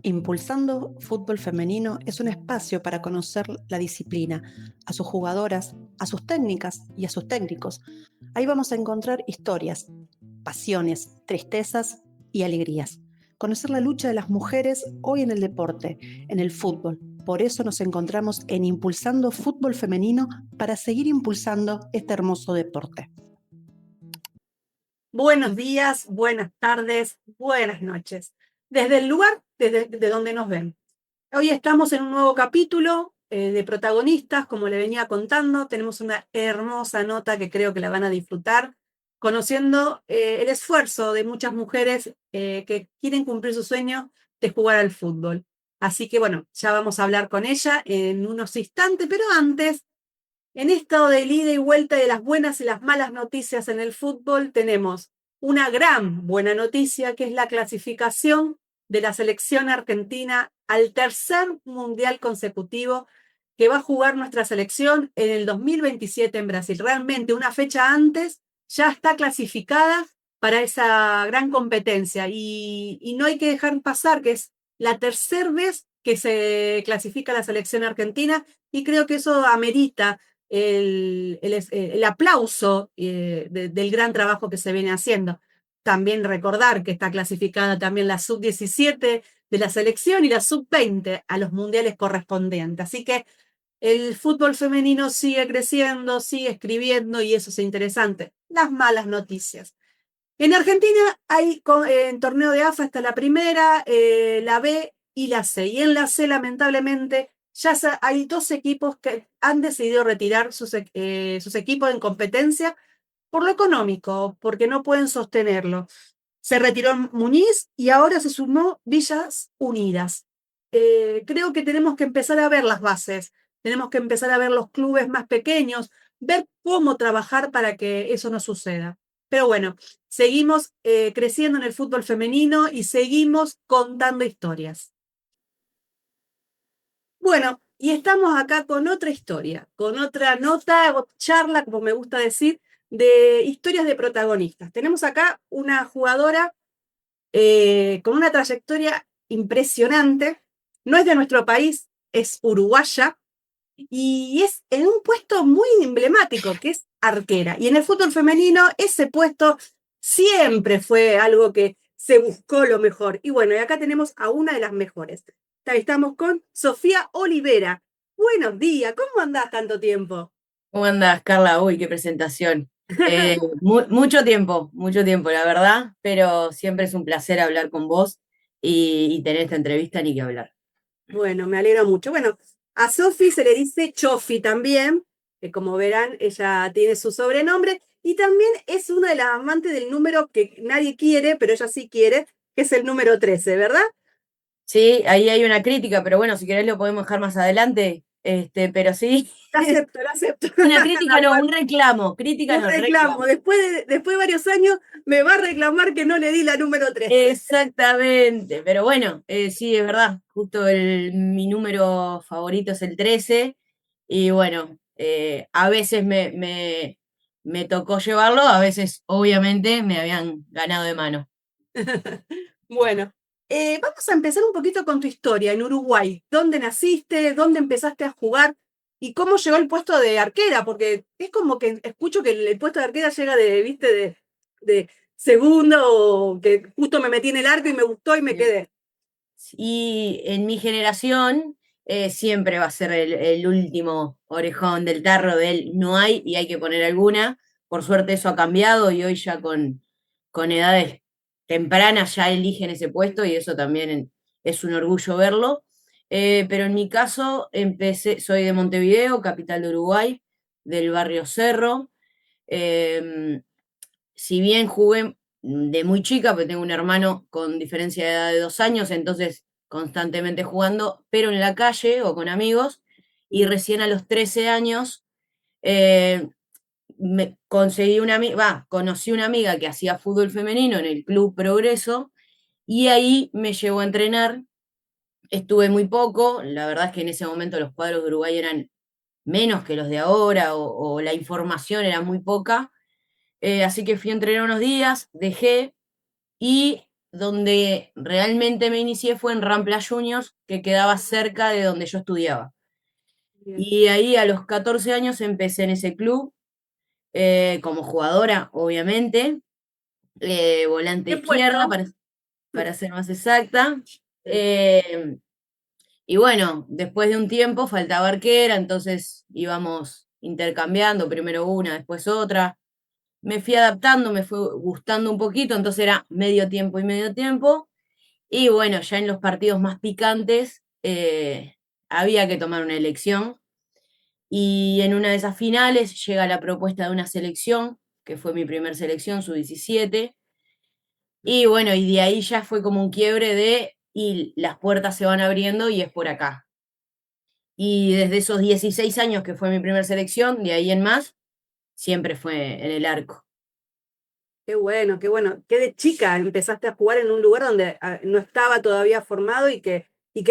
Impulsando Fútbol Femenino es un espacio para conocer la disciplina, a sus jugadoras, a sus técnicas y a sus técnicos. Ahí vamos a encontrar historias, pasiones, tristezas y alegrías. Conocer la lucha de las mujeres hoy en el deporte, en el fútbol. Por eso nos encontramos en Impulsando Fútbol Femenino para seguir impulsando este hermoso deporte. Buenos días, buenas tardes, buenas noches. Desde el lugar desde donde nos ven. Hoy estamos en un nuevo capítulo de protagonistas, como le venía contando. Tenemos una hermosa nota que creo que la van a disfrutar, conociendo el esfuerzo de muchas mujeres que quieren cumplir su sueño de jugar al fútbol. Así que bueno, ya vamos a hablar con ella en unos instantes, pero antes, en esto de ida y vuelta de las buenas y las malas noticias en el fútbol, tenemos una gran buena noticia, que es la clasificación de la selección argentina al tercer mundial consecutivo que va a jugar nuestra selección en el 2027 en Brasil. Realmente una fecha antes ya está clasificada para esa gran competencia y no hay que dejar pasar que es la tercera vez que se clasifica la selección argentina y creo que eso amerita el aplauso del gran trabajo que se viene haciendo. También recordar que está clasificada también la sub-17 de la selección y la sub-20 a los mundiales correspondientes. Así que el fútbol femenino sigue creciendo, sigue escribiendo y eso es interesante. Las malas noticias. En Argentina hay en torneo de AFA está la primera, la B y la C. Y en la C, lamentablemente, ya hay dos equipos que han decidido retirar sus equipos en competencia por lo económico, porque no pueden sostenerlo. Se retiró Muñiz y ahora se sumó Villas Unidas. Creo que tenemos que empezar a ver las bases, tenemos que empezar a ver los clubes más pequeños, ver cómo trabajar para que eso no suceda. Pero bueno, seguimos creciendo en el fútbol femenino y seguimos contando historias. Bueno, y estamos acá con otra historia, con otra nota, o charla, como me gusta decir, de historias de protagonistas. Tenemos acá una jugadora con una trayectoria impresionante. No es de nuestro país, es uruguaya y es en un puesto muy emblemático, que es arquera. Y en el fútbol femenino ese puesto siempre fue algo que se buscó lo mejor. Y bueno, y acá tenemos a una de las mejores. Estamos con Sofía Olivera. Buenos días, ¿cómo andás tanto tiempo? ¿Cómo andás, Carla? Uy, qué presentación. Mucho tiempo, la verdad, pero siempre es un placer hablar con vos y tener esta entrevista, ni que hablar. Bueno, me alegro mucho. Bueno, a Sofi se le dice Chofi también, que como verán, ella tiene su sobrenombre, y también es una de las amantes del número que nadie quiere, pero ella sí quiere, que es el número 13, ¿verdad? Sí, ahí hay una crítica, pero bueno, si querés lo podemos dejar más adelante. Pero sí, La acepto, la acepto. una crítica no, un reclamo, crítica Un no, reclamo. reclamo. Después de varios años me va a reclamar que no le di la número 13. Exactamente, pero bueno, sí, es verdad, justo mi número favorito es el 13 y bueno, a veces me tocó llevarlo, a veces obviamente me habían ganado de mano. Bueno, vamos a empezar un poquito con tu historia en Uruguay. ¿Dónde naciste? ¿Dónde empezaste a jugar? ¿Y cómo llegó el puesto de arquera? Porque es como que escucho que el puesto de arquera llega viste, de segunda o que justo me metí en el arco y me gustó y me Sí. quedé. Y en mi generación siempre va a ser el último orejón del tarro de él, no hay y hay que poner alguna. Por suerte eso ha cambiado y hoy ya con edades tempranas ya eligen ese puesto y eso también es un orgullo verlo. Pero en mi caso empecé, soy de Montevideo, capital de Uruguay, del barrio Cerro. Eh, si bien jugué de muy chica, porque tengo un hermano con diferencia de edad de 2 años, entonces constantemente jugando, pero en la calle o con amigos, y Mm. recién a los 13 años eh, conseguí conocí una amiga que hacía fútbol femenino en el Club Progreso, y ahí me llevó a entrenar. Estuve muy poco, la verdad es que en ese momento los cuadros de Uruguay eran menos que los de ahora, o la información era muy poca. Así que fui a entrenar unos días, dejé y donde realmente me inicié fue en Rampla Juniors, que quedaba cerca de donde yo estudiaba. Bien. Y ahí a los 14 años empecé en ese club, como jugadora, obviamente, volante ¿Qué izquierda, puesto? para ser más exacta. Sí. Eh, y bueno, después de un tiempo faltaba arquera, entonces íbamos intercambiando, primero una, después otra. Me fui adaptando, me fue gustando un poquito, entonces era medio tiempo y medio tiempo. Y bueno, ya en los partidos más picantes había que tomar una elección. Y en una de esas finales llega la propuesta de una selección, que fue mi primer selección, su 17. Y bueno, y de ahí ya fue como un quiebre y las puertas se van abriendo y es por acá. Y desde esos 16 años que fue mi primera selección, de ahí en más, siempre fue en el arco. Qué bueno, qué bueno. Qué de chica empezaste a jugar en un lugar donde no estaba todavía formado y que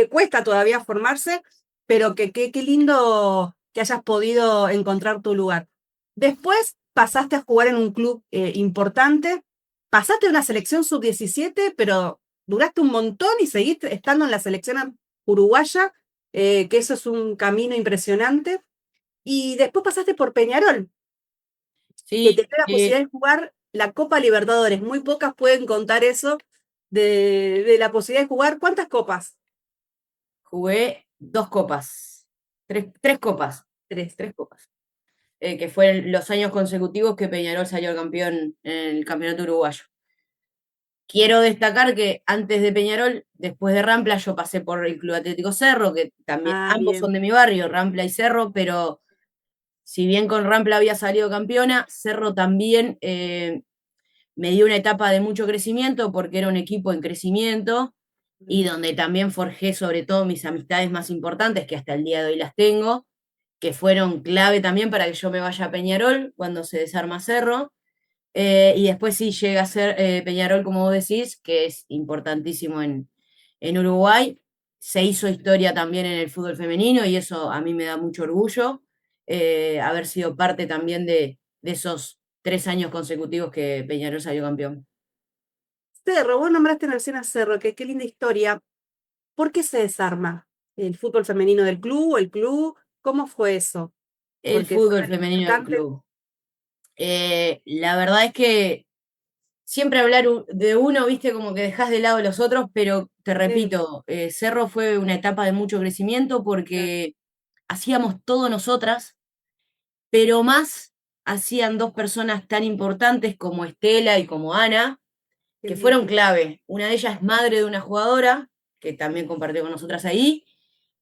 cuesta todavía formarse, pero qué lindo que hayas podido encontrar tu lugar. Después pasaste a jugar en un club importante, pasaste a una selección sub-17, pero duraste un montón y seguiste estando en la selección uruguaya, que eso es un camino impresionante. Y después pasaste por Peñarol, que te Sí, dio la posibilidad de jugar la Copa Libertadores. Muy pocas pueden contar eso de la posibilidad de jugar. ¿Cuántas copas? jugué dos copas, tres copas, Tres. tres copas, que fueron los años consecutivos que Peñarol salió campeón en el campeonato uruguayo. Quiero destacar que antes de Peñarol, después de Rampla, yo pasé por el Club Atlético Cerro, que también, Ah, ambos son bien. de mi barrio, Rampla y Cerro, pero si bien con Rampla había salido campeona, Cerro también me dio una etapa de mucho crecimiento porque era un equipo en crecimiento y donde también forjé sobre todo mis amistades más importantes, que hasta el día de hoy las tengo, que fueron clave también para que yo me vaya a Peñarol cuando se desarma Cerro. Y después sí llega a ser Peñarol, como vos decís, que es importantísimo en Uruguay. Se hizo historia también en el fútbol femenino y eso a mí me da mucho orgullo, haber sido parte también de esos 3 años consecutivos que Peñarol salió campeón. Cerro, vos nombraste en Arcena Cerro, que qué linda historia. ¿Por qué se desarma el fútbol femenino del club o el club? ¿Cómo fue eso? El Porque fue fútbol tan femenino del importante. club. La verdad es que siempre hablar de uno, viste, como que dejas de lado a los otros, pero te Sí, repito, Cerro fue una etapa de mucho crecimiento claro, porque hacíamos todo nosotras, pero más hacían dos personas tan importantes como Estela y como Ana, qué que lindo. fueron clave. Una de ellas es madre de una jugadora, que también compartió con nosotras ahí.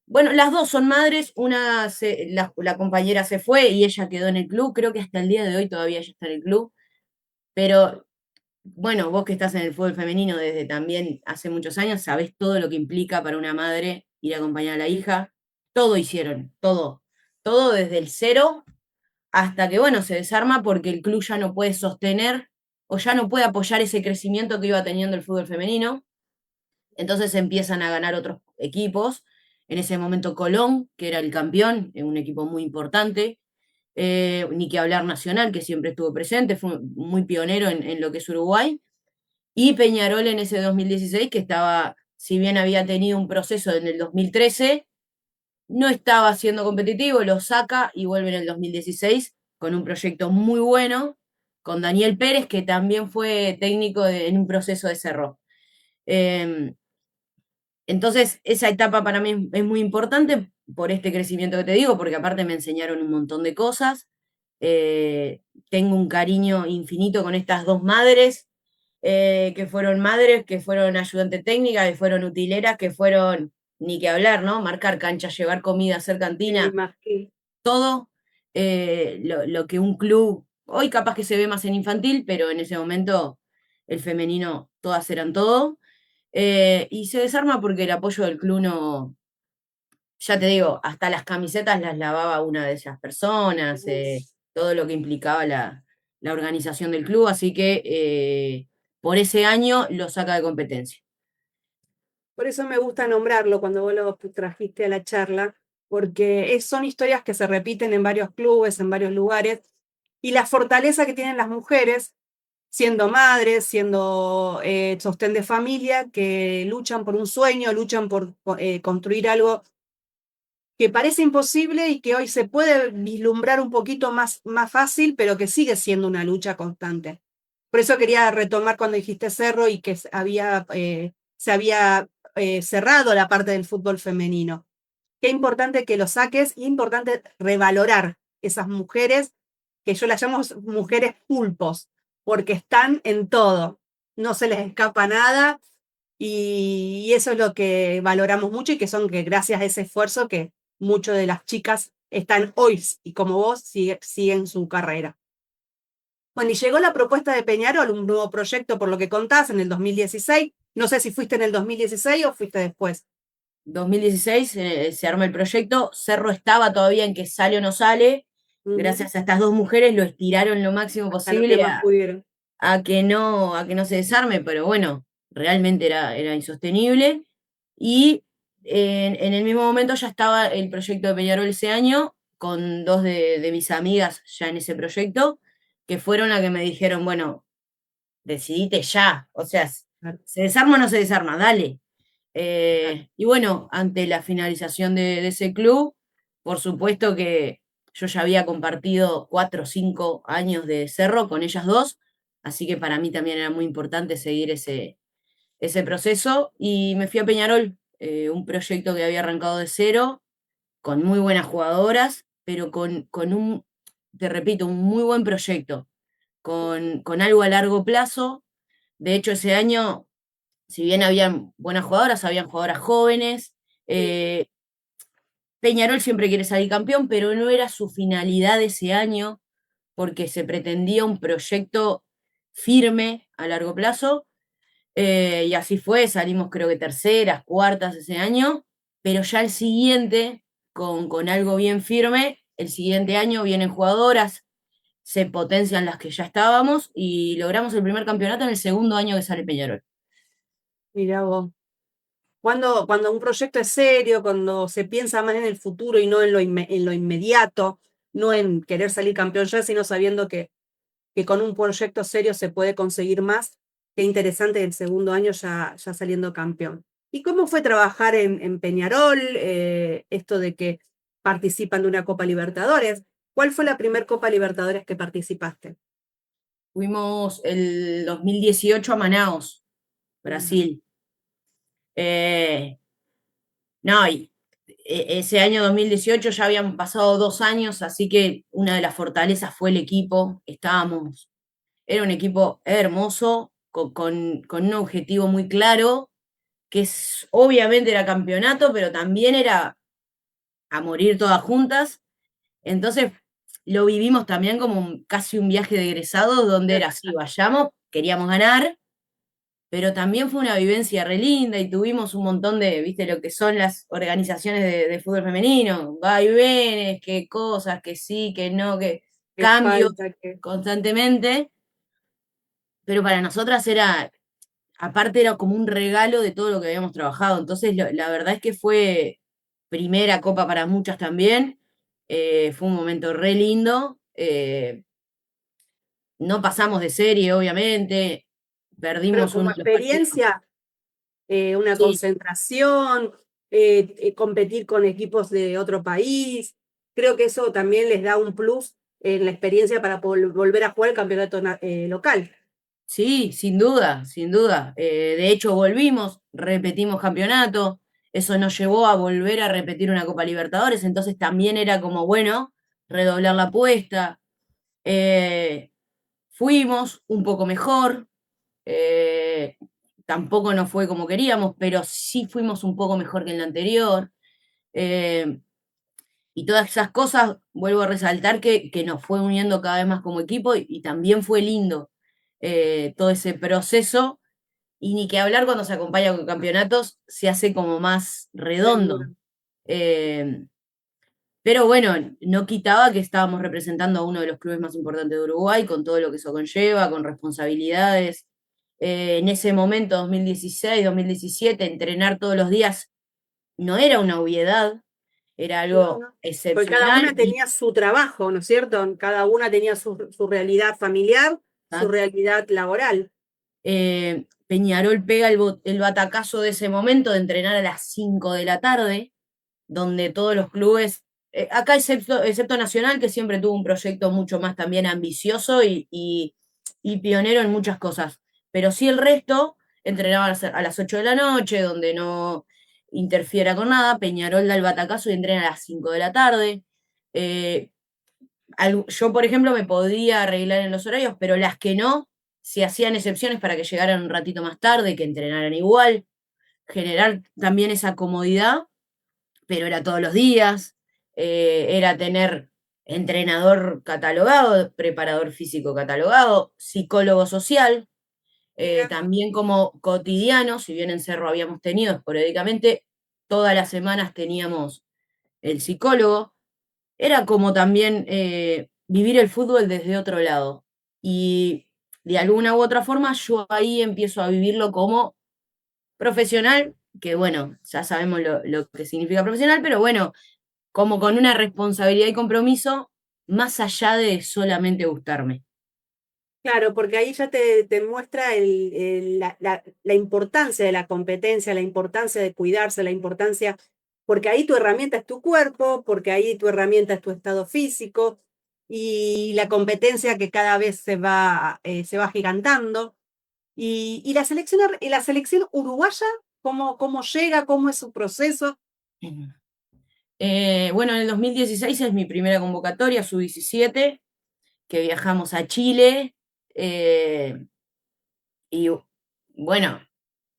Bueno, las dos son madres, la compañera se fue y ella quedó en el club, creo que hasta el día de hoy todavía ella está en el club, pero bueno, vos que estás en el fútbol femenino desde también hace muchos años, sabés todo lo que implica para una madre ir a acompañar a la Sí. hija. Todo hicieron, todo. Todo desde el cero hasta que, bueno, se desarma porque el club ya no puede sostener o ya no puede apoyar ese crecimiento que iba teniendo el fútbol femenino. Entonces empiezan a ganar otros equipos. En ese momento Colón, que era el campeón, un equipo muy importante. Ni que hablar Nacional, que siempre estuvo presente, fue muy pionero en lo que es Uruguay. Y Peñarol en ese 2016, que estaba, si bien había tenido un proceso en el 2013, no estaba siendo competitivo, lo saca y vuelve en el 2016 con un proyecto muy bueno, con Daniel Pérez, que también fue técnico en un proceso de Cerro. Eh, entonces, esa etapa para mí es muy importante por este crecimiento que te digo, porque aparte me enseñaron un montón de cosas. Eh, Tengo un cariño infinito con estas dos madres, que fueron madres, que fueron ayudantes técnicas, que fueron utileras, que fueron, ni que hablar, ¿no? Marcar canchas, llevar comida, hacer cantina, Más que todo lo que un club, hoy capaz que se ve más en infantil, pero en ese momento el femenino todas eran todo. Y se desarma porque el apoyo del club no, ya te digo, hasta las camisetas las lavaba una de esas personas, todo lo que implicaba la organización del club, así que por ese año lo saca de competencia. por eso me gusta nombrarlo cuando vos lo trajiste a la charla, porque son historias que se repiten en varios clubes, en varios lugares, y la fortaleza que tienen las mujeres siendo madres, siendo sostén de familia, que luchan por un sueño, luchan por construir algo que parece imposible y que hoy se puede vislumbrar un poquito más fácil, pero que sigue siendo una lucha constante. Por eso quería retomar cuando dijiste Cerro y que se había cerrado la parte del fútbol femenino. Qué importante que lo saques y importante revalorar esas mujeres, que yo las llamo mujeres pulpos, porque están en todo, no se les escapa nada y eso es lo que valoramos mucho y que son que gracias a ese esfuerzo que muchas de las chicas están hoy y como vos siguen su carrera. Bueno, y llegó la propuesta de Peñarol, un nuevo proyecto por lo que contás en el 2016. No sé si fuiste en el 2016 o fuiste después. 2016 se arma el proyecto, Cerro estaba todavía en que sale o no sale, gracias a estas dos mujeres lo estiraron lo máximo Hasta lo que posible más pudieron. a que no se desarme, pero bueno, realmente era insostenible. Y en el mismo momento ya estaba el proyecto de Peñarol ese año, con dos de mis amigas ya en ese proyecto, que fueron las que me dijeron, bueno, decidite ya, o sea, ¿se desarma o no se desarma? Dale. Y bueno, ante la finalización de ese club, por supuesto que yo ya había compartido 4 o 5 años de cerro con ellas dos, así que para mí también era muy importante seguir ese proceso y me fui a Peñarol, un proyecto que había arrancado de cero, con muy buenas jugadoras, pero con un, te repito, un muy buen proyecto, con algo a largo plazo. De hecho, ese año si bien habían buenas jugadoras, habían jugadoras jóvenes. eh, Peñarol siempre quiere salir campeón, pero no era su finalidad ese año, porque se pretendía un proyecto firme a largo plazo. Y así fue, salimos creo que terceras, cuartas ese año, pero ya el siguiente, con algo bien firme, el siguiente año vienen jugadoras, se potencian las que ya estábamos y logramos el primer campeonato en el segundo año que sale Peñarol. Mirá vos. Cuando un proyecto es serio, cuando se piensa más en el futuro y no en lo inmediato, no en querer salir campeón ya, sino sabiendo que con un proyecto serio se puede conseguir más, qué interesante el segundo año ya saliendo campeón. ¿Y cómo fue trabajar en Peñarol? Esto de que participan de una Copa Libertadores. ¿Cuál fue la primera Copa Libertadores que participaste? Fuimos el 2018 a Manaos, Brasil. Eh, no, y ese año 2018 ya habían pasado 2 años, así que una de las fortalezas fue el equipo. Era un equipo hermoso, con un objetivo muy claro, que obviamente era campeonato, pero también era a morir todas juntas. Entonces lo vivimos también como casi un viaje de egresados, donde era así, vayamos, queríamos ganar, pero también fue una vivencia re linda y tuvimos un montón de, viste, lo que son las organizaciones de fútbol femenino, vaivenes, que cosas, que sí, que no, que ¿Qué cambios falta? ¿Qué? constantemente, pero para nosotras era, aparte era como un regalo de todo lo que habíamos trabajado, entonces la verdad es que fue primera copa para muchas también, fue un momento re lindo, no pasamos de serie, obviamente, Pero perdimos como uno de los partidos. experiencia, una Sí, concentración, competir con equipos de otro país. Creo que eso también les da un plus en la experiencia para volver a jugar el campeonato local. sí, sin duda, sin duda. De hecho, volvimos, repetimos campeonato, eso nos llevó a volver a repetir una Copa Libertadores, entonces también era como, bueno, redoblar la apuesta. Eh, Fuimos un poco mejor, eh, tampoco nos fue como queríamos, pero sí fuimos un poco mejor que en la anterior. Eh, y todas esas cosas, vuelvo a resaltar que nos fue uniendo cada vez más como equipo y también fue lindo todo ese proceso. Y ni que hablar cuando se acompaña con campeonatos, se hace como más redondo. Seguro. Eh, pero bueno, no quitaba que estábamos representando a uno de los clubes más importantes de Uruguay, con todo lo que eso conlleva, con responsabilidades. En ese momento, 2016, 2017, entrenar todos los días no era una obviedad, era No, algo no. Porque cada excepcional una tenía su trabajo, ¿no es cierto? Cada una tenía su realidad familiar su realidad laboral. Peñarol pega el batacazo de ese momento de entrenar a las 5 de la tarde, donde todos los clubes, acá excepto Nacional, que siempre tuvo un proyecto mucho más también ambicioso y pionero en muchas cosas, pero sí el resto entrenaba a las 8 de la noche, donde no interfiera con nada. Peñarol da el batacazo y entrena a las 5 de la tarde. Eh, yo, por ejemplo, me podía arreglar en los horarios, pero las que no, se hacían excepciones para que llegaran un ratito más tarde, que entrenaran igual, generar también esa comodidad, pero era todos los días, era tener entrenador catalogado, preparador físico catalogado, psicólogo social, también como cotidiano, si bien en Cerro habíamos tenido esporádicamente, todas las semanas teníamos el psicólogo, era como también vivir el fútbol desde otro lado. Y de alguna u otra forma yo ahí empiezo a vivirlo como profesional, que bueno, ya sabemos lo que significa profesional, pero bueno, como con una responsabilidad y compromiso más allá de solamente gustarme. Claro, porque ahí ya te muestra la importancia de la competencia, la importancia de cuidarse, la importancia, porque ahí tu herramienta es tu cuerpo, porque ahí tu herramienta es tu estado físico y la competencia que cada vez se va agigantando. Y la selección uruguaya, cómo llega, cómo es su proceso? Bueno, en el 2016 es mi primera convocatoria, sub-17, que viajamos a Chile. Y bueno,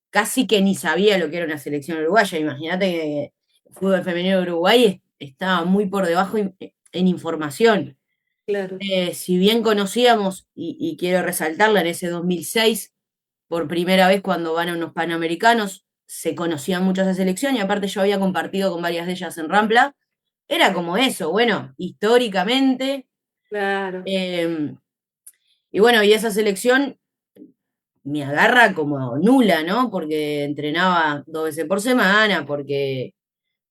casi que ni sabía lo que era una selección uruguaya. Imagínate que el fútbol femenino de Uruguay estaba muy por debajo en información. Claro. Si bien conocíamos, y quiero resaltarla, en ese 2006, por primera vez cuando van a unos panamericanos, se conocía mucho esa selección y aparte yo había compartido con varias de ellas en Rampla, era como eso, bueno, históricamente. Claro. eh, y bueno, y esa selección me agarra como nula, ¿no? Porque entrenaba 2 veces por semana, porque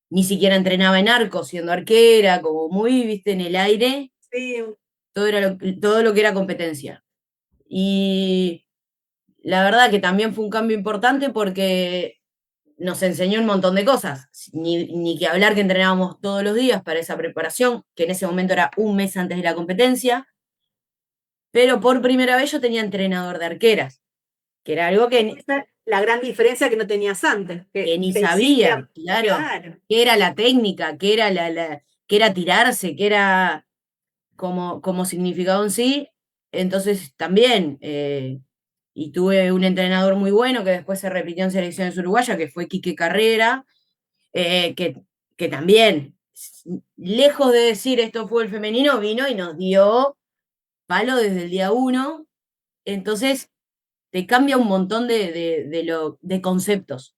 ni siquiera entrenaba en arco siendo arquera, como muy, viste, en el aire, Sí, todo lo que era competencia. Y la verdad que también fue un cambio importante porque nos enseñó un montón de cosas. Ni que hablar que entrenábamos todos los días para esa preparación, que en ese momento era un mes antes de la competencia, pero por primera vez yo tenía entrenador de arqueras, que era algo esa es la gran diferencia que no tenías antes, que que ni decía, sabía, claro, claro, qué era la técnica, qué era qué era tirarse, qué era como significado en sí. Entonces también, y tuve un entrenador muy bueno que después se repitió en selecciones uruguayas, que fue Quique Carrera, eh, que, que también, lejos de decir esto fue el femenino, vino y nos dio palo desde el día uno. Entonces te cambia un montón de conceptos.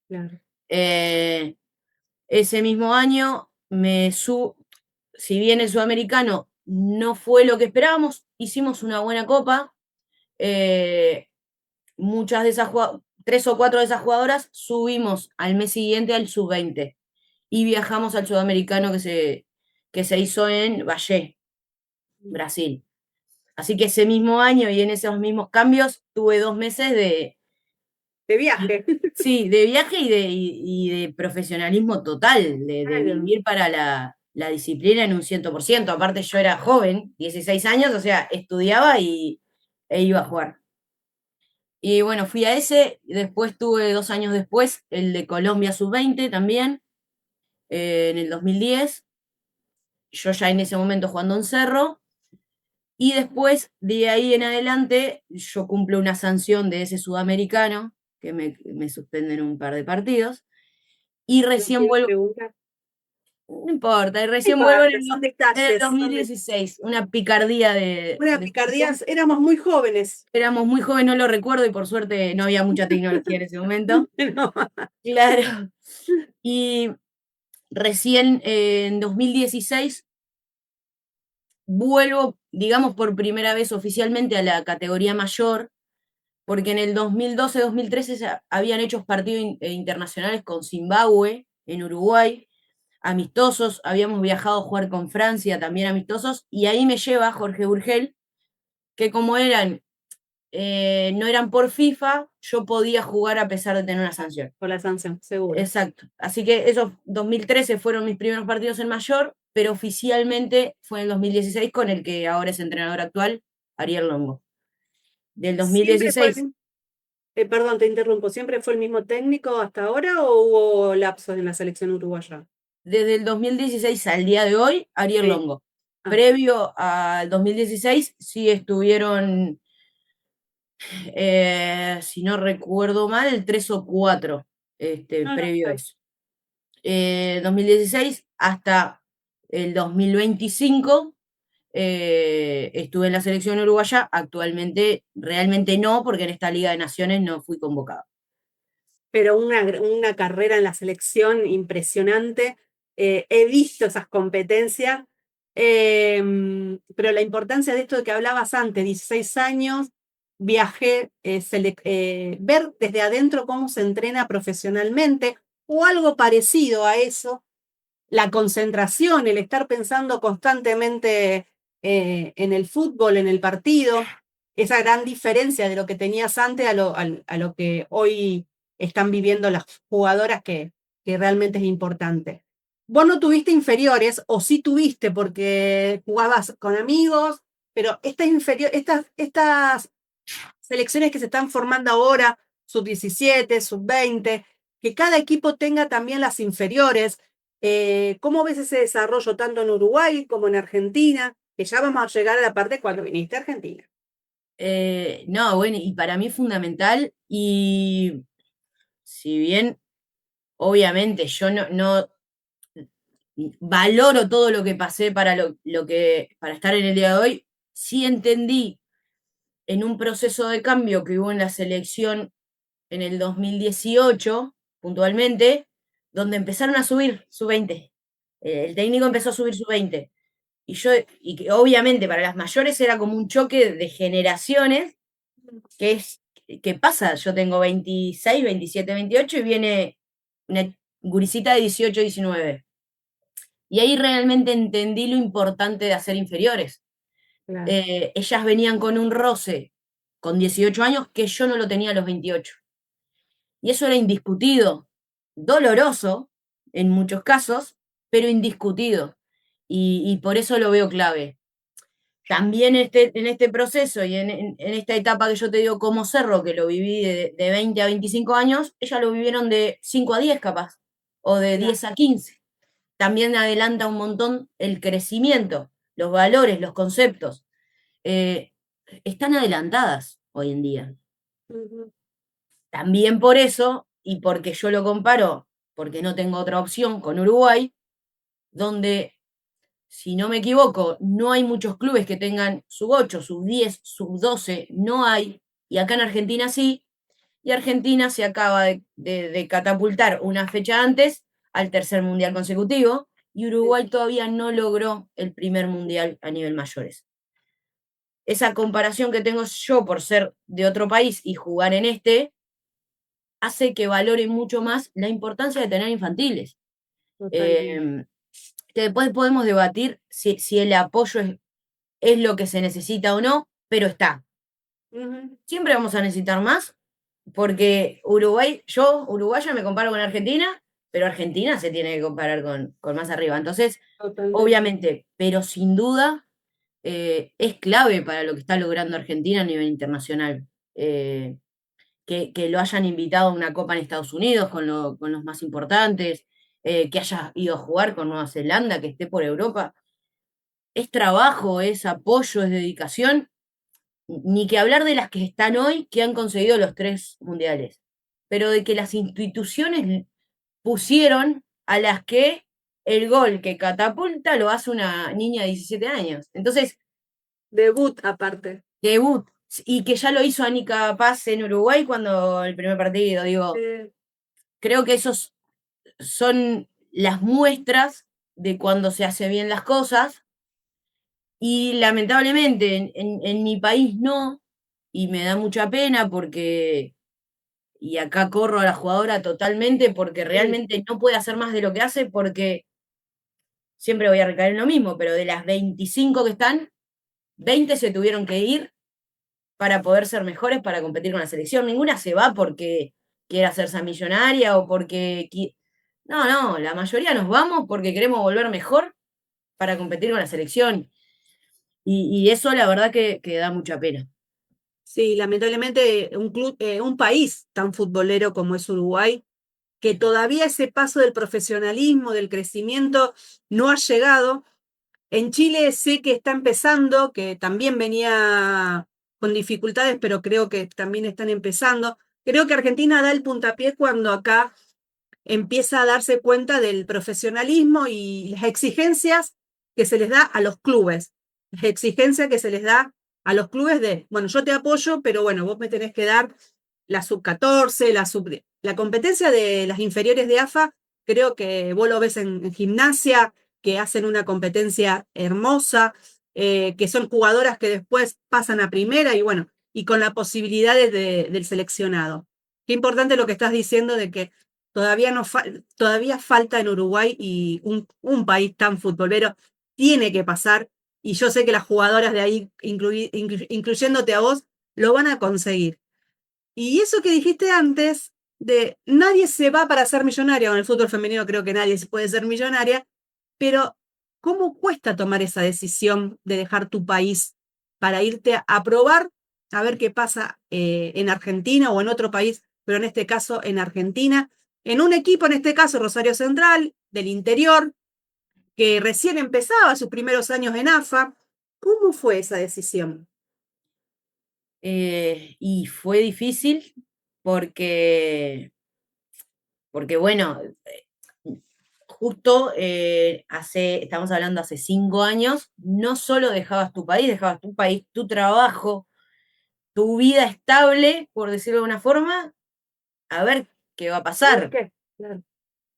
claro. Eh, Ese mismo año, si bien el sudamericano no fue lo que esperábamos, hicimos una buena copa. Eh, Muchas de esas 3 o 4 de esas jugadoras subimos al mes siguiente al sub-20 y viajamos al sudamericano que se hizo en Valle, Brasil. Así que ese mismo año y en esos mismos cambios tuve 2 meses De viaje. sí, de viaje y de profesionalismo total, de Claro. vivir para la disciplina en un 100%. Aparte yo era joven, 16 años, o sea, estudiaba e iba a jugar. Y bueno, fui a ese, después tuve 2 años después el de Colombia sub-20 también, en el 2010, yo ya en ese momento jugando en Cerro, y después de ahí en adelante yo cumplo una sanción de ese sudamericano, que me suspenden un par de partidos, y No recién quiero vuelvo, preguntar. no importa, y No recién vuelvo importa, son en el detalles. 2016, una picardía Una de picardía, fútbol. éramos muy jóvenes. Éramos muy jóvenes, no lo recuerdo, y por suerte no había mucha tecnología en ese momento. No. Claro. Y recién en 2016 vuelvo, digamos, por primera vez oficialmente a la categoría mayor, porque en el 2012-2013 habían hecho partidos internacionales con Zimbabue, en Uruguay, amistosos, habíamos viajado a jugar con Francia, también amistosos, y ahí me lleva Jorge Urgel, que como eran no eran por FIFA, yo podía jugar a pesar de tener una sanción. Por la sanción, seguro. Exacto. Así que esos 2013 fueron mis primeros partidos en mayor, pero oficialmente fue en el 2016 con el que ahora es entrenador actual, Ariel Longo. Del ¿Siempre fue 2016, perdón, te interrumpo, ¿siempre fue el mismo técnico hasta ahora o hubo lapsos en la selección uruguaya? desde el 2016 al día de hoy, Ariel Sí. Longo. Ah, Previo al 2016 sí estuvieron, si no recuerdo mal, 3 o 4 no, no, previo a está eso. 2016 hasta el 2025 estuve en la selección uruguaya, actualmente realmente no, porque en esta Liga de Naciones no fui convocada. pero una carrera en la selección impresionante. He visto esas competencias, pero la importancia de esto de que hablabas antes, 16 años, viajé, ver desde adentro cómo se entrena profesionalmente o algo parecido a eso, la concentración, el estar pensando constantemente en el fútbol, en el partido, esa gran diferencia de lo que tenías antes a lo que hoy están viviendo las jugadoras que realmente es importante. Vos no tuviste inferiores, o sí tuviste porque jugabas con amigos, pero estas selecciones que se están formando ahora, sub-17, sub-20, que cada equipo tenga también las inferiores. ¿Cómo ves ese desarrollo tanto en Uruguay como en Argentina? Que ya vamos a llegar a la parte cuando viniste a Argentina. No, bueno, y para mí es fundamental, y si bien obviamente yo no valoro todo lo que pasé para para estar en el día de hoy, sí entendí en un proceso de cambio que hubo en la selección en el 2018, puntualmente, donde empezaron a subir su 20. El técnico empezó a subir su 20. Y que obviamente para las mayores era como un choque de generaciones, que es, ¿qué pasa? Yo tengo 26, 27, 28 y viene una gurisita de 18, 19. Y ahí realmente entendí lo importante de hacer inferiores. Claro. Ellas venían con un roce con 18 años que yo no lo tenía a los 28. Y eso era indiscutido, doloroso en muchos casos, pero indiscutido. Y por eso lo veo clave. También en este proceso y en esta etapa que yo te digo como cerro, que lo viví de 20 a 25 años, ellas lo vivieron de 5 a 10 capaz, o de Claro. 10 a 15. También adelanta un montón el crecimiento, los valores, los conceptos. Eh, Están adelantadas hoy en día. Ujú. También por eso, y porque yo lo comparo, porque no tengo otra opción con Uruguay, donde, si no me equivoco, no hay muchos clubes que tengan sub 8, sub 10, sub 12, no hay, y acá en Argentina sí, y Argentina se acaba de catapultar una fecha antes al tercer mundial consecutivo, y Sí. Uruguay todavía no logró el primer mundial a nivel mayores. Esa comparación que tengo yo por ser de otro país y jugar en este, hace que valore mucho más la importancia de tener infantiles. Totalmente. Eh, que después podemos debatir si el apoyo es lo que se necesita o no, pero está. Ujú. Siempre vamos a necesitar más, porque Uruguay, yo, uruguaya, me comparo con Argentina, pero Argentina se tiene que comparar con más arriba. Entonces, Totalmente. obviamente, pero sin duda, es clave para lo que está logrando Argentina a nivel internacional. Que lo hayan invitado a una copa en Estados Unidos con los más importantes, que haya ido a jugar con Nueva Zelanda, que esté por Europa. Es trabajo, es apoyo, es dedicación, ni que hablar de las que están hoy, que han conseguido los 3 mundiales, pero de que las instituciones pusieron a las que el gol que catapulta lo hace una niña de 17 años. Entonces, Debut aparte. debut, y que ya lo hizo Anika Paz en Uruguay cuando el primer partido, digo, Eh, creo que esos son las muestras de cuando se hace bien las cosas, y lamentablemente en mi país no, y me da mucha pena porque, y acá corro a la jugadora totalmente porque sí. realmente no puede hacer más de lo que hace, porque siempre voy a recaer en lo mismo, pero de las 25 que están, 20 se tuvieron que ir para poder ser mejores para competir con la selección. Ninguna se va porque quiera hacerse millonaria o porque... No, no, la mayoría nos vamos porque queremos volver mejor para competir con la selección. Y eso la verdad que da mucha pena. Sí, lamentablemente un país tan futbolero como es Uruguay, que todavía ese paso del profesionalismo, del crecimiento, no ha llegado. En Chile sé que está empezando, que también venía con dificultades, pero creo que también están empezando. Creo que Argentina da el puntapié cuando acá empieza a darse cuenta del profesionalismo y las exigencias que se les da a los clubes. Las exigencias que se les da a los clubes de, bueno, yo te apoyo, pero bueno, vos me tenés que dar la sub-14, la competencia de las inferiores de AFA, creo que vos lo ves en gimnasia, que hacen una competencia hermosa, que son jugadoras que después pasan a primera y bueno, y con la posibilidad del seleccionado. Qué importante lo que estás diciendo de que todavía falta en Uruguay y un país tan futbolero tiene que pasar. Y yo sé que las jugadoras de ahí, incluyéndote a vos, lo van a conseguir. Y eso que dijiste antes, de nadie se va para ser millonaria, con el fútbol femenino creo que nadie se puede ser millonaria, pero ¿cómo cuesta tomar esa decisión de dejar tu país para irte a probar a ver qué pasa en Argentina o en otro país, pero en este caso en Argentina, en un equipo, en este caso Rosario Central, del interior, que recién empezaba sus primeros años en AFA? ¿Cómo fue esa decisión? Y fue difícil porque, porque bueno, justo estamos hablando hace 5 años, no solo dejabas tu país, tu trabajo, tu vida estable, por decirlo de una forma, a ver qué va a A ver pasar. qué. Claro.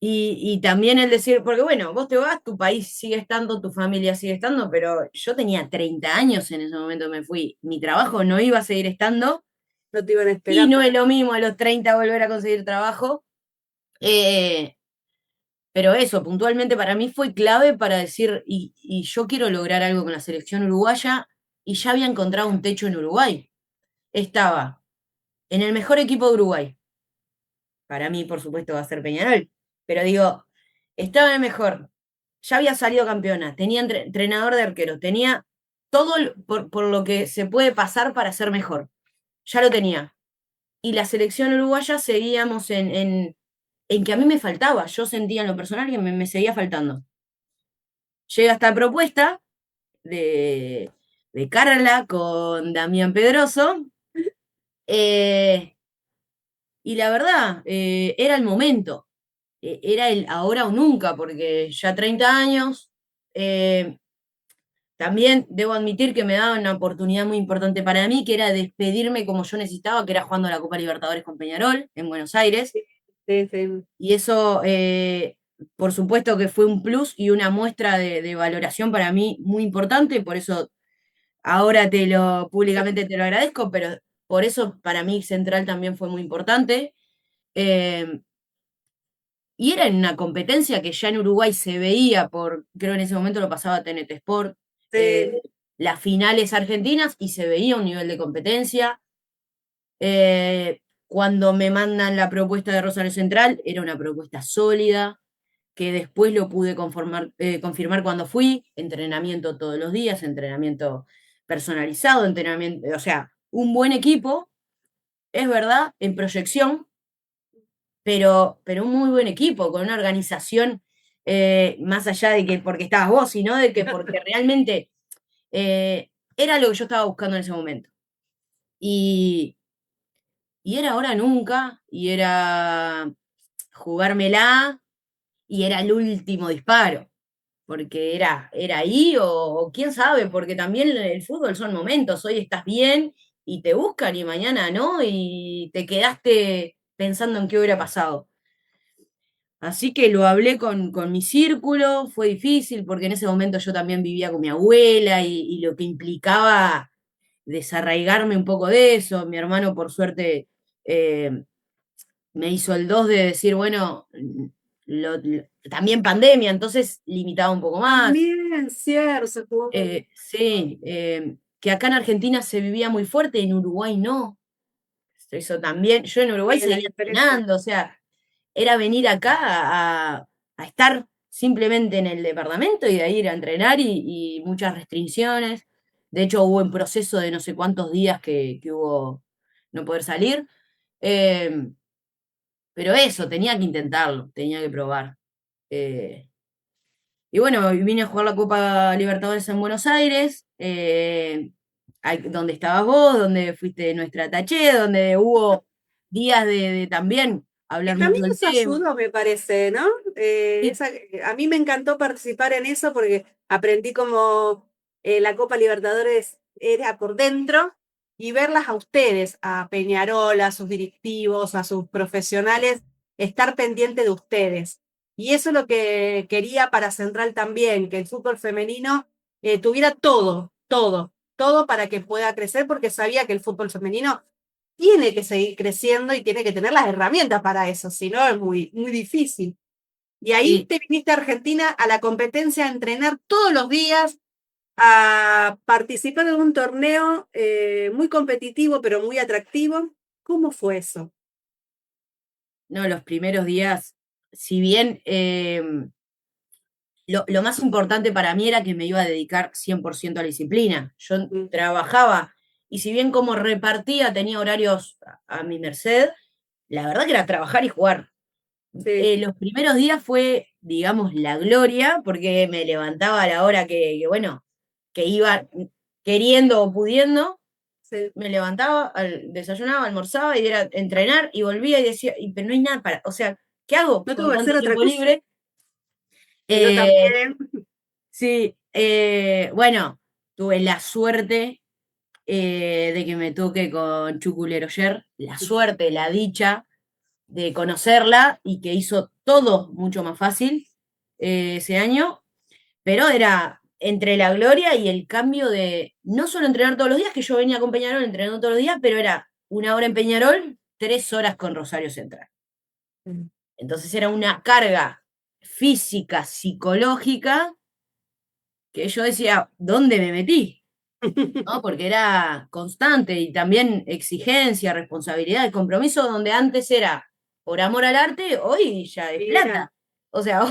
Y también el decir, porque bueno, vos te vas, tu país sigue estando, tu familia sigue estando, pero yo tenía 30 años en ese momento, me fui, mi trabajo no iba a seguir estando, No te iban a y esperar. no es lo mismo a los 30 volver a conseguir trabajo. eh, pero eso, puntualmente para mí fue clave para decir, y yo quiero lograr algo con la selección uruguaya, y ya había encontrado un techo en Uruguay. Estaba en el mejor equipo de Uruguay. Para mí, por supuesto, va a ser Peñarol. Pero digo, estaba en el mejor. Ya había salido campeona. Tenía entrenador de arquero. Tenía todo por lo que se puede pasar para ser mejor. Ya lo tenía. Y la selección uruguaya seguíamos en que a mí me faltaba. Yo sentía en lo personal que me seguía faltando. Llega esta propuesta de Carla con Damián Pedroso. eh, y la verdad, era el momento. Era el ahora o nunca, porque ya 30 años, eh, también debo admitir que me daba una oportunidad muy importante para mí, que era despedirme como yo necesitaba, que era jugando la Copa Libertadores con Peñarol en Buenos Aires. Sí, sí. Y eso, por supuesto que fue un plus y una muestra de valoración para mí muy importante, por eso ahora públicamente te lo agradezco, pero por eso para mí Central también fue muy importante. Eh, Y era en una competencia que ya en Uruguay se veía creo en ese momento lo pasaba TNT Sport, Sí. las finales argentinas y se veía un nivel de competencia. Cuando me mandan la propuesta de Rosario Central, era una propuesta sólida, que después lo pude confirmar cuando fui, entrenamiento todos los días, entrenamiento personalizado, entrenamiento, o sea, un buen equipo, es verdad, en proyección, pero un muy buen equipo, con una organización, más allá de que porque estabas vos, sino de que porque realmente era lo que yo estaba buscando en ese momento. Y, y era ahora nunca, y era jugármela, y era el último disparo, porque era ahí o quién sabe, porque también el fútbol son momentos, hoy estás bien y te buscan y mañana no, y te quedaste pensando en qué hubiera pasado. Así que lo hablé con mi círculo, fue difícil porque en ese momento yo también vivía con mi abuela y lo que implicaba desarraigarme un poco de eso. Mi hermano, por suerte, eh, me hizo el 2 de decir, bueno, también pandemia, entonces limitaba un poco más. También, cierto, se jugó. Sí, que acá en Argentina se vivía muy fuerte, en Uruguay no. Eso también, yo en Uruguay Sí, la seguía diferencia. entrenando, o sea, era venir acá a estar simplemente en el departamento y de ahí ir a entrenar y muchas restricciones. De hecho, hubo un proceso de no sé cuántos días que hubo no poder salir. Eh, pero eso, tenía que intentarlo, tenía que probar. Eh, y bueno, vine a jugar la Copa Libertadores en Buenos Aires, donde estabas vos, donde fuiste nuestra taché, donde hubo días de también Que hablar mucho también del eso tema. ayudó, me parece, ¿no? Sí, A mí me encantó participar en eso porque aprendí como la Copa Libertadores era por dentro y verlas a ustedes, a Peñarol, a sus directivos, a sus profesionales, estar pendiente de ustedes. Y eso es lo que quería para Central también, que el fútbol femenino tuviera todo, todo, todo para que pueda crecer, porque sabía que el fútbol femenino tiene que seguir creciendo y tiene que tener las herramientas para eso, si no es muy, muy difícil. Y ahí sí. te viniste a Argentina a la competencia, a entrenar todos los días, a participar en un torneo muy competitivo, pero muy atractivo. ¿Cómo fue eso? No, los primeros días, si bien lo más importante para mí era que me iba a dedicar 100% a la disciplina. Yo Mm, trabajaba y si bien como repartía, tenía horarios a mi merced, la verdad que era trabajar y jugar. sí, Los primeros días fue, digamos, la gloria, porque me levantaba a la hora bueno, que iba queriendo o pudiendo, sí. me levantaba, desayunaba, almorzaba y era entrenar y volvía y decía, pero no hay nada para, o sea, ¿qué hago No con tuve que tanto hacer otra tiempo cosa. libre? Y yo Eh, también. sí, bueno, tuve la suerte de que me toque con Chuculero ayer, la suerte, la dicha de conocerla y que hizo todo mucho más fácil ese año, pero era entre la gloria y el cambio de no solo entrenar todos los días, que yo venía con Peñarol entrenando todos los días, pero era 1 hora en Peñarol, 3 horas con Rosario Central. Entonces era una carga física, psicológica, que yo decía, ¿dónde me metí? ¿No? Porque era constante y también exigencia, responsabilidad, compromiso, donde antes era por amor al arte, hoy ya es Y era, plata. O sea,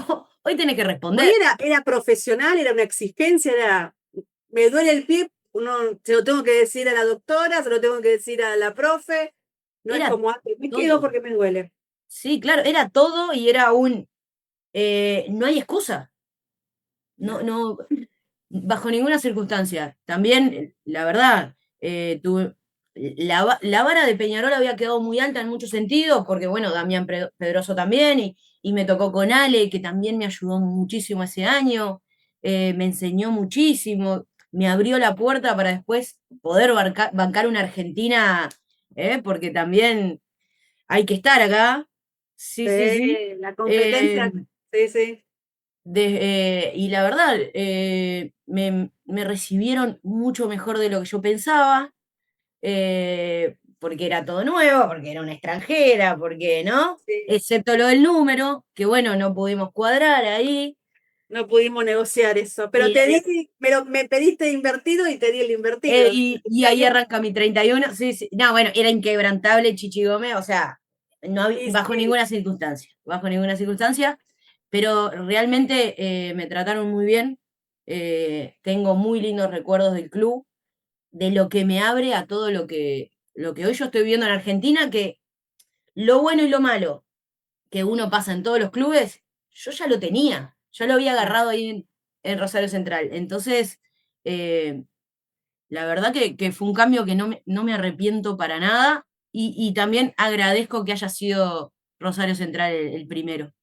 hoy tenés que hoy responder. era profesional, era una exigencia, era, me duele el pie, uno se lo tengo que decir a la doctora, se lo tengo que decir a la profe, no es Era como antes, me quedo todo. porque me duele. Sí, claro, era todo y era no hay excusa. No, No. no, bajo ninguna circunstancia. También, la verdad, la vara de Peñarol había quedado muy alta en muchos sentidos, porque bueno, Damián Pedroso también, y me tocó con Ale, que también me ayudó muchísimo ese año, me enseñó muchísimo, me abrió la puerta para después poder bancar una Argentina, porque también hay que estar acá. Sí, sí, sí. La Eh, competencia, sí, sí. y la verdad, me recibieron mucho mejor de lo que yo pensaba, porque era todo nuevo, porque era una extranjera, porque, ¿no? Sí. Excepto lo del número, que bueno, no pudimos cuadrar ahí. No pudimos negociar eso, pero Y, te di, pero me pediste invertido y te di el invertido. y ahí arranca mi 31. Sí, sí. No, bueno, era inquebrantable Chichi Gómez, o sea, no Y bajo sí, ninguna circunstancia, bajo ninguna circunstancia, pero realmente me trataron muy bien. Tengo muy lindos recuerdos del club, de lo que me abre a todo lo que hoy yo estoy viendo en Argentina, que lo bueno y lo malo que uno pasa en todos los clubes, yo ya lo tenía, ya lo había agarrado ahí en Rosario Central. Entonces, eh, la verdad que fue un cambio que no me arrepiento para nada y también agradezco que haya sido Rosario Central el primero.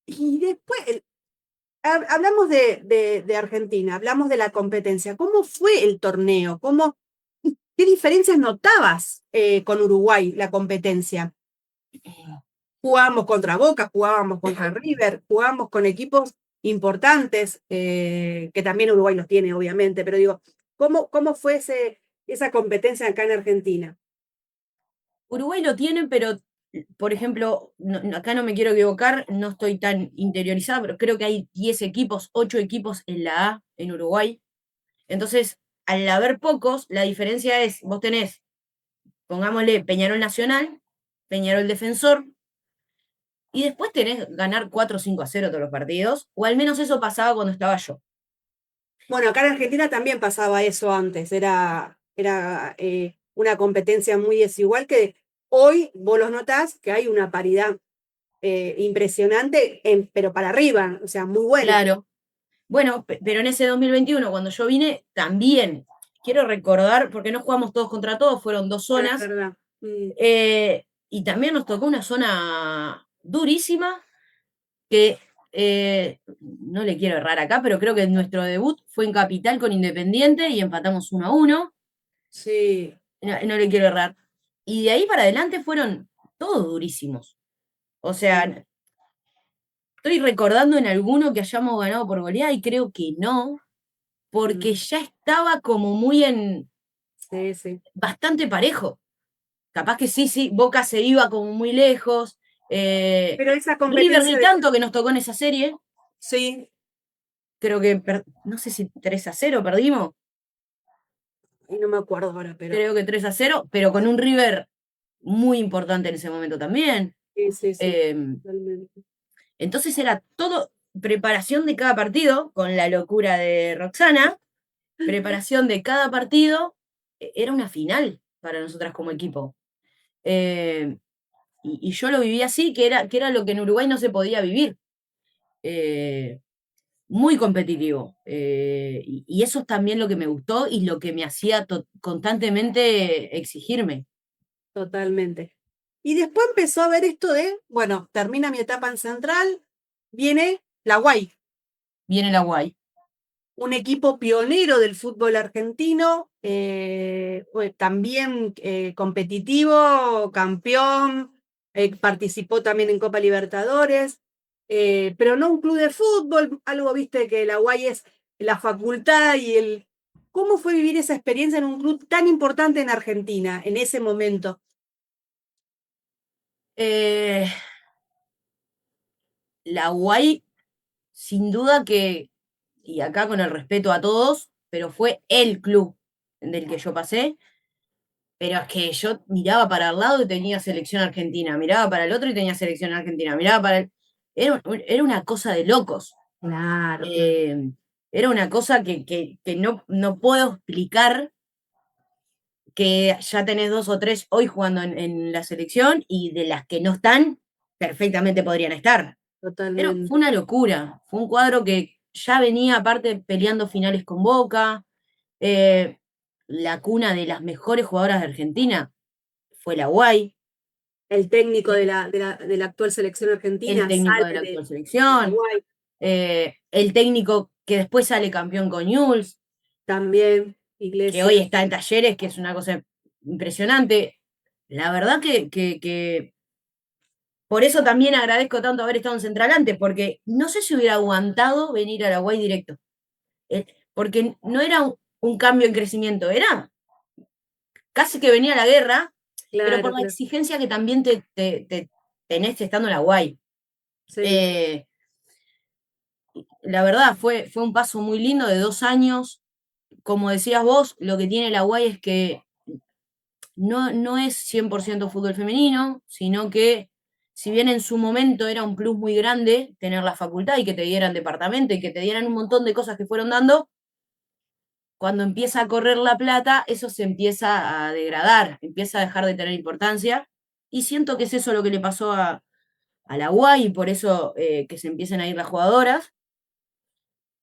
y después, hablamos de Argentina, hablamos de la competencia. ¿Cómo fue el torneo? ¿Qué diferencias notabas con Uruguay, la competencia? Jugábamos contra Boca, jugábamos contra River, jugábamos con equipos importantes, que también Uruguay los tiene, obviamente, pero digo, ¿cómo fue esa competencia acá en Argentina? Uruguay lo tiene, pero, por ejemplo, acá no me quiero equivocar, no estoy tan interiorizada, pero creo que hay 10 equipos, 8 equipos en la A en Uruguay. Entonces, al haber pocos, la diferencia es, vos tenés, pongámosle, Peñarol Nacional, Peñarol Defensor, y después tenés ganar 4-5-0 todos los partidos, o al menos eso pasaba cuando estaba yo. Bueno, acá en Argentina también pasaba eso antes, era una competencia muy desigual que hoy vos los notás que hay una paridad impresionante, pero para arriba, o sea, muy buena. Claro. Bueno, pero en ese 2021, cuando yo vine, también quiero recordar, porque no jugamos todos contra todos, fueron dos Ah, es zonas, verdad. y también nos tocó una zona durísima que no le quiero errar acá, pero creo que nuestro debut fue en Capital con Independiente y empatamos 1-1. Sí, No le quiero errar. Y de ahí para adelante fueron todos durísimos. O sí, sea, estoy recordando en alguno que hayamos ganado por goleada y creo que no, porque mm, ya estaba como muy en sí, sí. bastante parejo. Capaz que sí, sí, Boca se iba como muy lejos. Pero esa River competencia ni de... tanto que nos tocó en esa serie. Sí, Creo que, no sé si 3-0 perdimos. y no me acuerdo ahora, pero Creo que 3-0, pero con un River muy importante en ese momento también. sí, sí, sí, Eh, totalmente. entonces era todo preparación de cada partido, con la locura de Roxana, preparación de cada partido, era una final para nosotras como equipo. Eh, y yo lo viví así, que era lo que en Uruguay no se podía vivir. Eh, Muy competitivo. Y eso es también lo que me gustó y lo que me hacía constantemente exigirme. Totalmente. Y después empezó a ver esto de, bueno, termina mi etapa en Central, viene la Guay, Viene la guay. un equipo pionero del fútbol argentino, también competitivo, campeón, participó también en Copa Libertadores, pero no un club de fútbol, algo, viste, que la Guay es la facultad y el... ¿Cómo fue vivir esa experiencia en un club tan importante en Argentina en ese momento? Eh, la guay, sin duda que, y acá con el respeto a todos, pero fue el club del que yo pasé. Pero es que yo miraba para el lado y tenía selección argentina, miraba para el otro y tenía selección argentina, miraba para el... Era una cosa de locos. Claro, claro. Eh, Era una cosa que no puedo explicar, que ya tenés dos o tres hoy jugando en la selección y de las que no están, perfectamente podrían estar. Fue Totalmente, una locura, fue un cuadro que ya venía aparte peleando finales con Boca, eh, la cuna de las mejores jugadoras de Argentina fue la Guay, el técnico de la actual selección el argentina técnico sale de la de actual selección, Uruguay el técnico que después sale campeón con Newell's, también, que hoy Iglesias. está en Talleres, que es una cosa impresionante. La verdad que por eso también agradezco tanto haber estado en Central antes, porque no sé si hubiera aguantado venir a la Guay directo. Porque no era un cambio en crecimiento, era casi que venía la guerra, pero por Claro, la claro. exigencia que también te tenés estando en la Guay. Sí, Eh, la verdad, fue un paso muy lindo de 2 años. Como decías vos, lo que tiene la Guay es que no es 100% fútbol femenino, sino que si bien en su momento era un plus muy grande tener la facultad y que te dieran departamento y que te dieran un montón de cosas que fueron dando, cuando empieza a correr la plata, eso se empieza a degradar, empieza a dejar de tener importancia. Y siento que es eso lo que le pasó a la UAI y por eso que se empiecen a ir las jugadoras,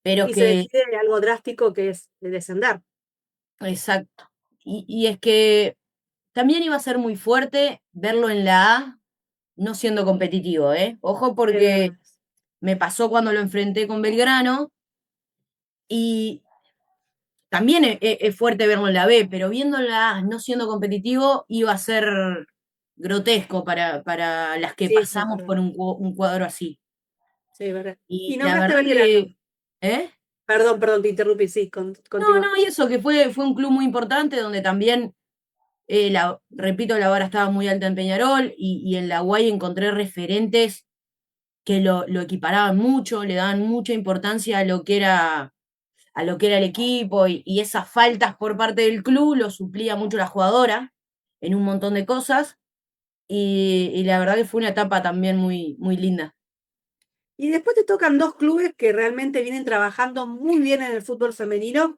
pero y se que, decide algo drástico que es de descender. exacto. Y es que también iba a ser muy fuerte verlo en la A, no siendo competitivo, ¿eh? Ojo Es verdad. porque me pasó cuando lo enfrenté con Belgrano y también es fuerte verlo en la B, pero viendo en la A no siendo competitivo iba a ser grotesco para las que Sí, sí, es pasamos verdad. por un cuadro así. Sí, es verdad. Y Y la nombraste verdad Belgrano. que... ¿Eh? Perdón, perdón, te interrumpí, sí, No, continúa. no, y eso que fue un club muy importante donde también, repito, la vara estaba muy alta en Peñarol y en la Guay encontré referentes que lo equiparaban mucho, le daban mucha importancia a lo que era a lo que era el equipo y esas faltas por parte del club lo suplía mucho la jugadora en un montón de cosas y la verdad que fue una etapa también muy, muy linda. Y después te tocan dos clubes que realmente vienen trabajando muy bien en el fútbol femenino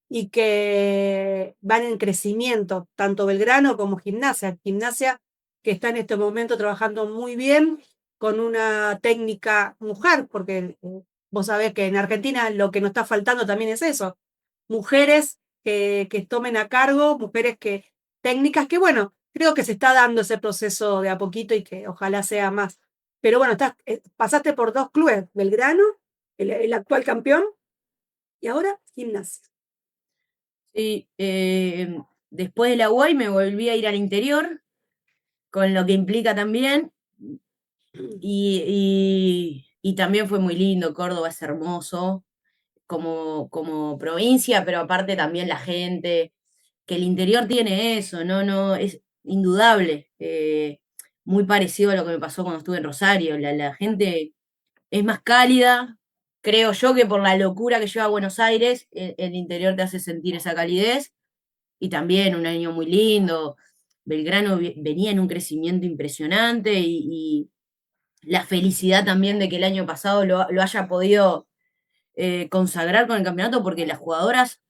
y que van en crecimiento, tanto Belgrano como Gimnasia. Gimnasia que está en este momento trabajando muy bien con una técnica mujer, porque vos sabés que en Argentina lo que nos está faltando también es eso, mujeres que tomen a cargo, mujeres que técnicas que, bueno, creo que se está dando ese proceso de a poquito y que ojalá sea más. Pero bueno, pasaste por dos clubes, Belgrano, el actual campeón, y ahora Gimnasia. Y después de la UAI me volví a ir al interior, con lo que implica también, y también fue muy lindo, Córdoba es hermoso como provincia, pero aparte también la gente, que el interior tiene eso, no, es indudable, muy parecido a lo que me pasó cuando estuve en Rosario, la gente es más cálida, creo yo que por la locura que lleva Buenos Aires, el interior te hace sentir esa calidez, y también un año muy lindo, Belgrano venía en un crecimiento impresionante y la felicidad también de que el año pasado lo haya podido consagrar con el campeonato, porque las jugadoras,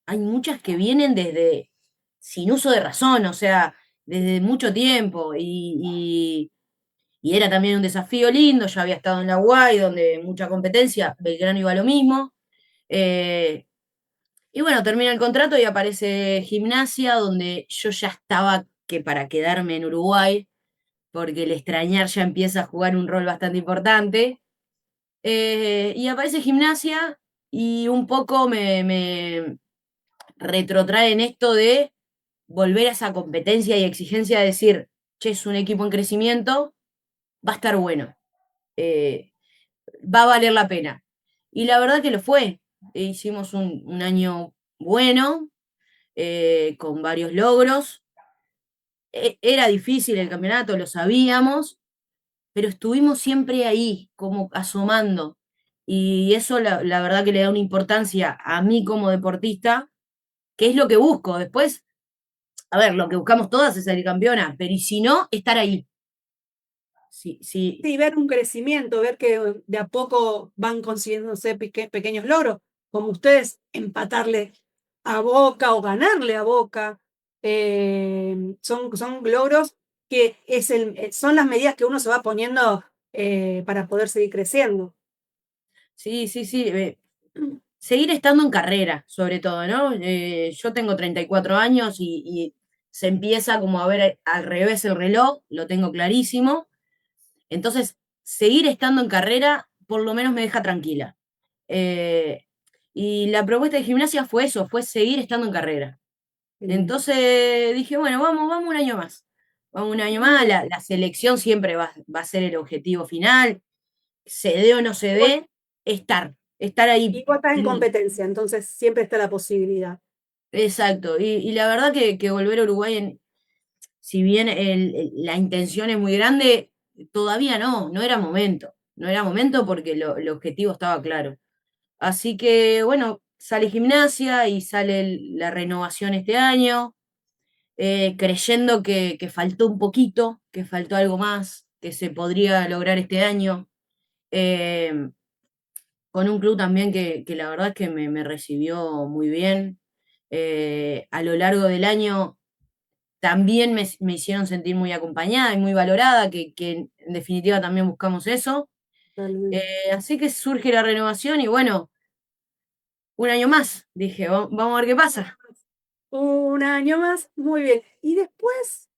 hay muchas que vienen desde sin uso de razón, o sea, desde mucho tiempo, y era también un desafío lindo, yo había estado en la UAI, donde mucha competencia, Belgrano iba a lo mismo, eh, y bueno, termina el contrato y aparece Gimnasia, donde yo ya estaba que para quedarme en Uruguay, porque el extrañar ya empieza a jugar un rol bastante importante. Y aparece Gimnasia y un poco me retrotrae en esto de volver a esa competencia y exigencia de decir, che, es un equipo en crecimiento, va a estar bueno, eh, va a valer la pena. Y la verdad que lo fue. Hicimos un año bueno, con varios logros. Era difícil el campeonato, lo sabíamos, pero estuvimos siempre ahí, como asomando. Y eso la verdad que le da una importancia a mí como deportista, que es lo que busco. Después, a ver, lo que buscamos todas es salir campeona, pero y si no, estar ahí. Sí, sí, Sí, ver un crecimiento, ver que de a poco van consiguiéndose pequeños logros, como ustedes empatarle a Boca o ganarle a Boca. Son logros que son las medidas que uno se va poniendo para poder seguir creciendo. sí, sí, sí. Seguir estando en carrera, sobre todo, ¿no? Yo tengo 34 años y se empieza como a ver al revés el reloj, lo tengo clarísimo. Entonces, seguir estando en carrera por lo menos me deja tranquila. Eh, y la propuesta de gimnasia fue eso, fue seguir estando en carrera. Entonces dije, bueno, vamos un año más. Vamos un año más, la selección siempre va a ser el objetivo final. Se dé o no se Igual, dé, estar ahí. igual estás en competencia, entonces siempre está la posibilidad. Exacto. Y la verdad que volver a Uruguay, si bien la intención es muy grande, todavía no era momento. No era momento porque el objetivo estaba claro. Así que, bueno, sale gimnasia y sale la renovación este año, creyendo que faltó un poquito, que faltó algo más, que se podría lograr este año. Eh, con un club también que la verdad es que me recibió muy bien. A lo largo del año también me hicieron sentir muy acompañada y muy valorada, que en definitiva también buscamos eso. Totalmente. Así que surge la renovación y bueno, un año más. Dije, Vamos a ver qué pasa". Un año más, muy bien. Y después,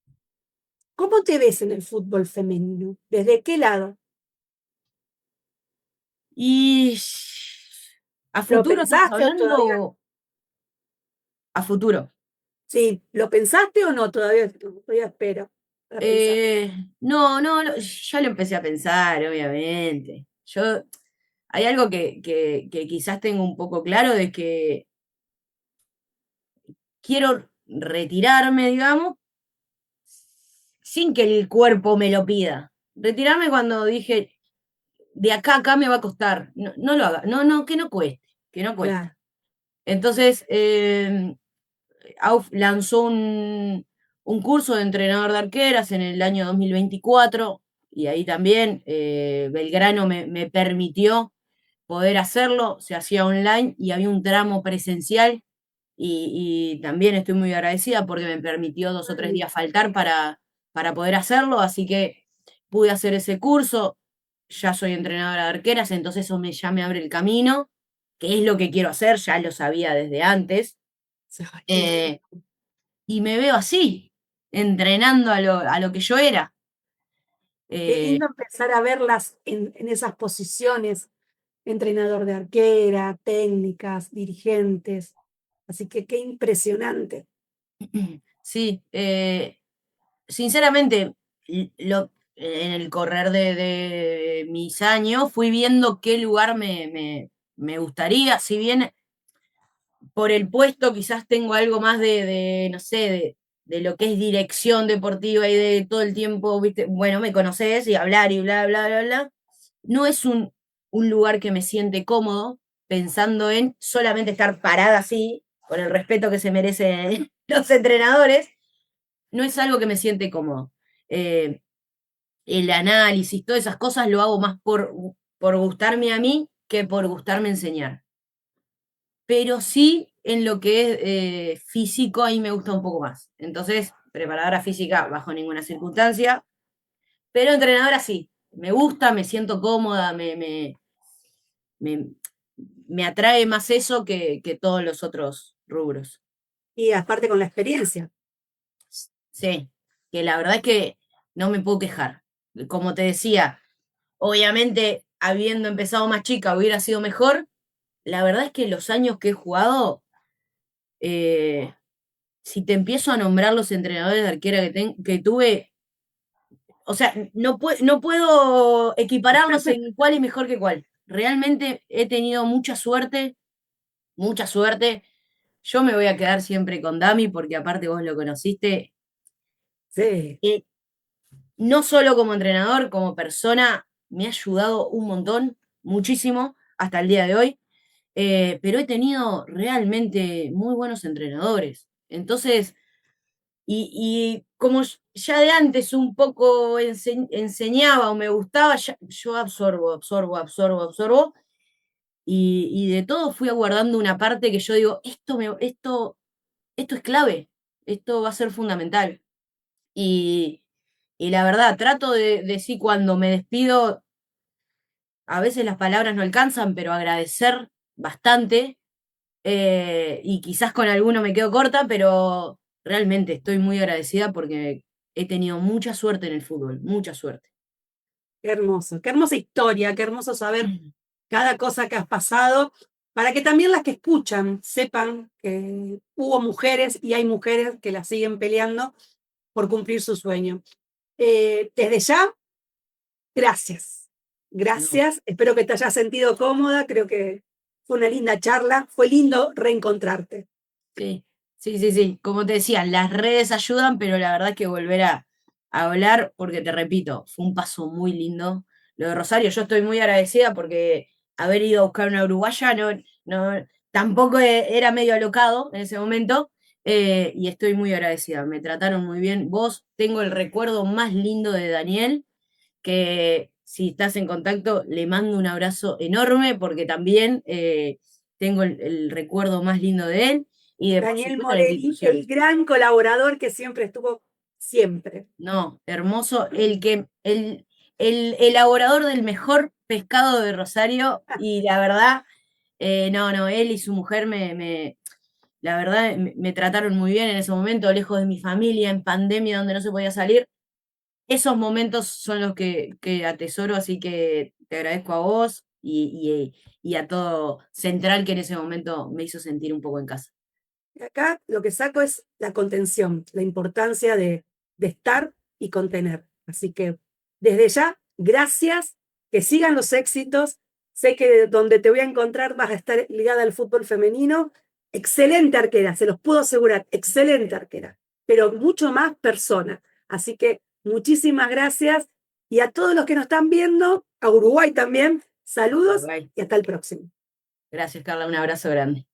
¿cómo te ves en el fútbol femenino? ¿Desde qué lado? Y a ¿Lo futuro estamos pensaste o hablando todavía? a futuro. Sí, ¿lo pensaste o no? Todavía espero para pensar. No, ya lo empecé a pensar, obviamente. Hay algo que quizás tengo un poco claro de que quiero retirarme, digamos, sin que el cuerpo me lo pida. Retirarme cuando dije, de acá a acá me va a costar. No lo haga, que no cueste, que no Claro. cueste. Entonces, AUF lanzó un curso de entrenador de arqueras en el año 2024 y ahí también Belgrano me permitió poder hacerlo, se hacía online y había un tramo presencial y también estoy muy agradecida porque me permitió 2 o 3 días faltar para poder hacerlo, así que pude hacer ese curso, ya soy entrenadora de arqueras, entonces eso ya me abre el camino, que es lo que quiero hacer, ya lo sabía desde antes, Ay, qué lindo. eh, y me veo así, entrenando a lo que yo era. Qué Eh, lindo empezar a verlas en esas posiciones, entrenador de arquera, técnicas, dirigentes. Así que qué impresionante. sí, sinceramente, en el correr de mis años fui viendo qué lugar me gustaría, si bien por el puesto quizás tengo algo más no sé, de lo que es dirección deportiva y de todo el tiempo, viste, bueno, me conoces y hablar y bla, bla, bla, bla. No es un lugar que me siente cómodo pensando en solamente estar parada así, con el respeto que se merecen los entrenadores, no es algo que me siente cómodo. Eh, el análisis, todas esas cosas lo hago más por gustarme a mí que por gustarme enseñar. Pero sí en lo que es físico, ahí me gusta un poco más. Entonces, preparadora física bajo ninguna circunstancia, pero entrenadora sí. Me gusta, me siento cómoda, me, me atrae más eso que todos los otros rubros. Y aparte con la experiencia. Sí, que la verdad es que no me puedo quejar. Como te decía, obviamente habiendo empezado más chica hubiera sido mejor. La verdad es que los años que he jugado, eh, si te empiezo a nombrar los entrenadores de arquera que tuve, o sea, no puedo equipararlos en cuál es mejor que cuál. Realmente he tenido mucha suerte, mucha suerte. Yo me voy a quedar siempre con Dami porque aparte vos lo conociste. Sí, eh, no solo como entrenador, como persona, me ha ayudado un montón, muchísimo, hasta el día de hoy. Pero he tenido realmente muy buenos entrenadores. Entonces, y como ya de antes un poco enseñaba o me gustaba, yo absorbo, y de todo fui aguardando una parte que yo digo, esto es clave, esto va a ser fundamental. Y, y la verdad, trato de decir cuando me despido, a veces las palabras no alcanzan, pero agradecer bastante. Y quizás con alguno me quedo corta, pero realmente estoy muy agradecida porque he tenido mucha suerte en el fútbol, mucha suerte. qué hermosa historia, qué hermoso saber cada cosa que has pasado, para que también las que escuchan sepan que hubo mujeres y hay mujeres que la siguen peleando por cumplir su sueño. Desde ya, gracias. No, Gracias. Espero que te hayas sentido cómoda. Creo que fue una linda charla. Fue lindo reencontrarte. sí, sí. Como te decía, las redes ayudan, pero la verdad es que volver a hablar, porque te repito, fue un paso muy lindo. Lo de Rosario, yo estoy muy agradecida porque haber ido a buscar una uruguaya tampoco era medio alocado en ese momento. Y estoy muy agradecida. Me trataron muy bien. Vos tengo el recuerdo más lindo de Daniel, que si estás en contacto, le mando un abrazo enorme porque también tengo el recuerdo más lindo de él y de, por Daniel supuesto, la Morelli, el institución. gran colaborador que siempre estuvo, siempre. No, hermoso, el elaborador del mejor pescado de Rosario y la verdad, no, él y su mujer la verdad, me trataron muy bien en ese momento, lejos de mi familia, en pandemia donde no se podía salir. Esos momentos son los que atesoro, así que te agradezco a vos y a todo Central que en ese momento me hizo sentir un poco en casa. Y acá lo que saco es la contención, la importancia de estar y contener. Así que desde ya, gracias, que sigan los éxitos. Sé que donde te voy a encontrar vas a estar ligada al fútbol femenino. Excelente arquera, se los puedo asegurar, excelente arquera, pero mucho más persona. Así que muchísimas gracias y a todos los que nos están viendo, a Uruguay también, Bye saludos bye. y hasta el próximo. Gracias, Carla, un abrazo grande.